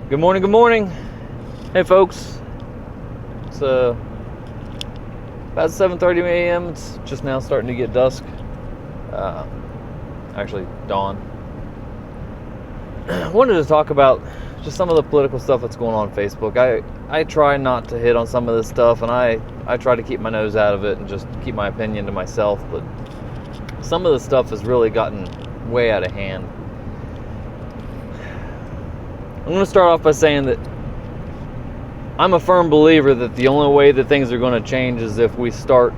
Good morning, good morning. Hey folks, it's about 7:30 a.m. It's just now starting to get dusk. Actually dawn. I wanted to talk about just some of the political stuff that's going on Facebook. I try not to hit on some of this stuff, and I try to keep my nose out of it and just keep my opinion to myself, but some of the stuff has really gotten way out of hand. I'm going to start off by saying that I'm a firm believer that the only way that things are going to change is if we start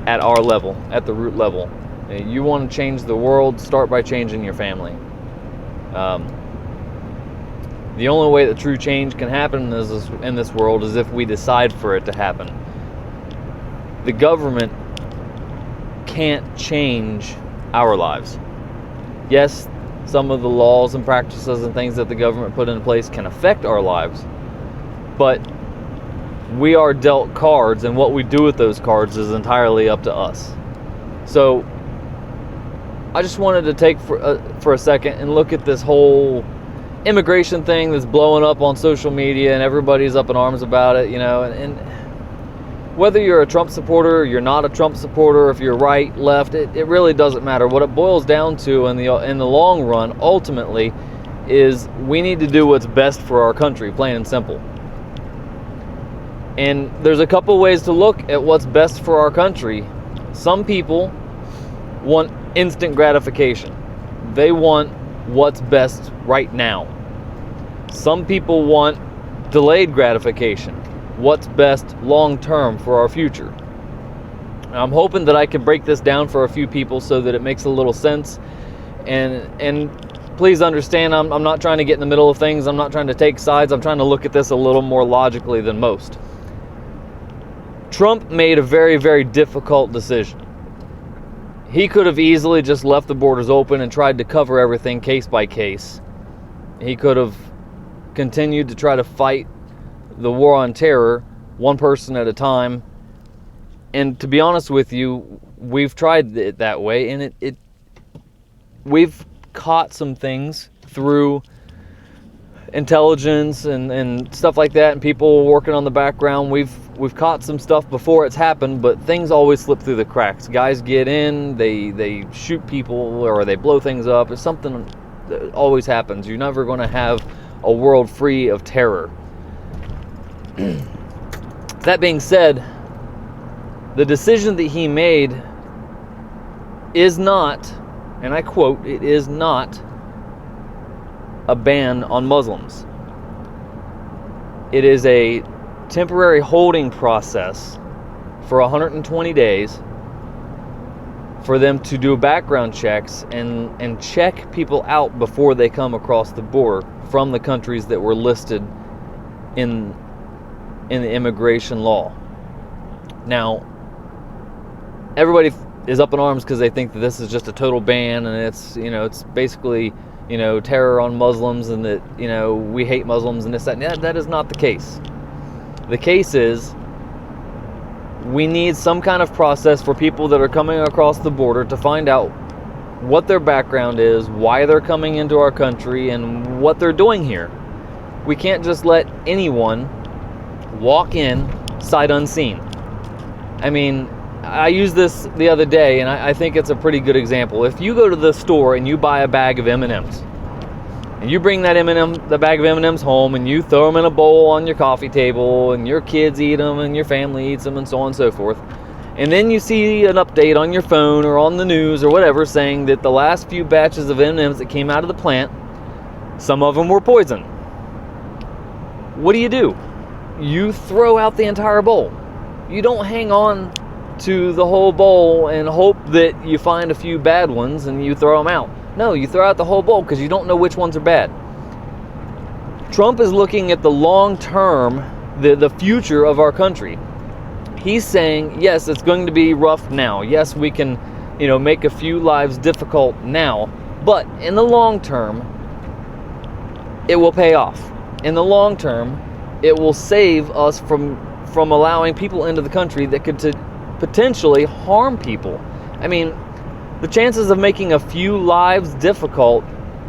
at our level, at the root level. You want to change the world, start by changing your family. The only way that true change can happen in this world is if we decide for it to happen. The government can't change our lives. Yes, some of the laws and practices and things that the government put in place can affect our lives, but we are dealt cards, and what we do with those cards is entirely up to us. So I just wanted to take for a second and look at this whole immigration thing that's blowing up on social media, and everybody's up in arms about it, and whether you're a Trump supporter or you're not a Trump supporter, if you're right, left, it really doesn't matter. What it boils down to in the long run, ultimately, is we need to do what's best for our country, plain and simple. And there's a couple ways to look at what's best for our country. Some people want instant gratification. They want what's best right now. Some people want delayed gratification. What's best long term for our future. I'm hoping that I can break this down for a few people so that it makes a little sense. And please understand, I'm not trying to get in the middle of things. I'm not trying to take sides. I'm trying to look at this a little more logically than most. Trump made a very, very difficult decision. He could have easily just left the borders open and tried to cover everything case by case. He could have continued to try to fight the war on terror, one person at a time. And to be honest with you, we've tried it that way, and we've caught some things through intelligence and stuff like that, and people working on the background. We've caught some stuff before it's happened, but things always slip through the cracks. Guys get in, they shoot people, or they blow things up. It's something that always happens. You're never going to have a world free of terror. That being said, the decision that he made is not, and I quote, it is not a ban on Muslims. It is a temporary holding process for 120 days for them to do background checks and check people out before they come across the border from the countries that were listed in the immigration law. Now, everybody is up in arms because they think that this is just a total ban, and it's basically, terror on Muslims, and that, we hate Muslims and this, that, and that is not the case. The case is we need some kind of process for people that are coming across the border to find out what their background is, why they're coming into our country, and what they're doing here. We can't just let anyone walk in sight unseen. I mean, I used this the other day, and I think it's a pretty good example. If you go to the store and you buy a bag of M&Ms, and you bring the bag of M&Ms home, and you throw them in a bowl on your coffee table, and your kids eat them, and your family eats them, and so on and so forth, and then you see an update on your phone or on the news or whatever saying that the last few batches of M&Ms that came out of the plant, some of them were poison. What do? You throw out the entire bowl. You don't hang on to the whole bowl and hope that you find a few bad ones and you throw them out. No, you throw out the whole bowl because you don't know which ones are bad. Trump is looking at the long term, the future of our country. He's saying, yes, it's going to be rough now. Yes, we can, make a few lives difficult now, but in the long term, it will pay off. In the long term, it will save us from allowing people into the country that could potentially harm people. I mean, the chances of making a few lives difficult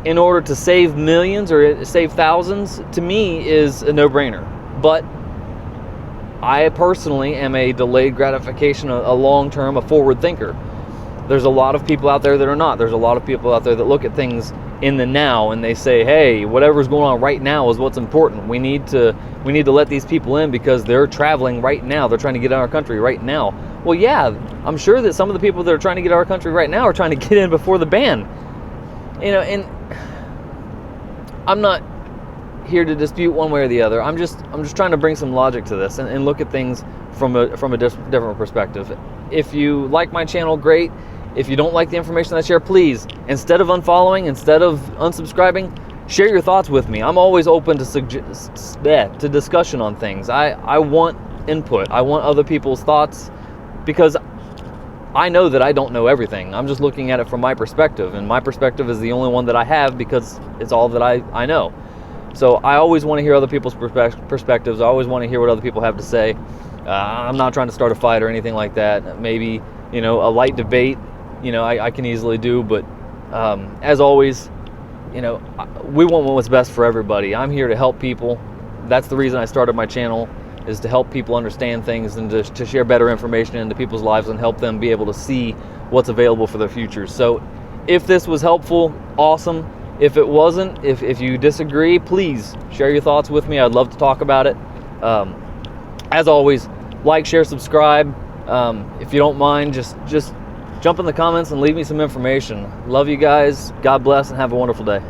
in order to save millions or save thousands, to me, is a no-brainer. But I personally am a delayed gratification, a long-term, a forward thinker. There's a lot of people out there that are not. There's a lot of people out there that look at things in the now and they say, hey, whatever's going on right now is what's important. We need to let these people in because they're traveling right now. They're trying to get in our country right now. Well, yeah, I'm sure that some of the people that are trying to get in our country right now are trying to get in before the ban. And I'm not here to dispute one way or the other. I'm just trying to bring some logic to this and look at things from a different perspective. If you like my channel, great. If you don't like the information I share, please, instead of unfollowing, instead of unsubscribing, share your thoughts with me. I'm always open to discussion on things. I want input. I want other people's thoughts because I know that I don't know everything. I'm just looking at it from my perspective, and my perspective is the only one that I have because it's all that I know. So I always want to hear other people's perspectives. I always want to hear what other people have to say. I'm not trying to start a fight or anything like that. Maybe, a light debate, I can easily do. But as always, we want what's best for everybody. I'm here to help people. That's the reason I started my channel, is to help people understand things and to share better information into people's lives and help them be able to see what's available for their futures. So if this was helpful, awesome. If it wasn't, if you disagree, please share your thoughts with me. I'd love to talk about it. As always, like, share, subscribe. If you don't mind, just jump in the comments and leave me some information. Love you guys. God bless and have a wonderful day.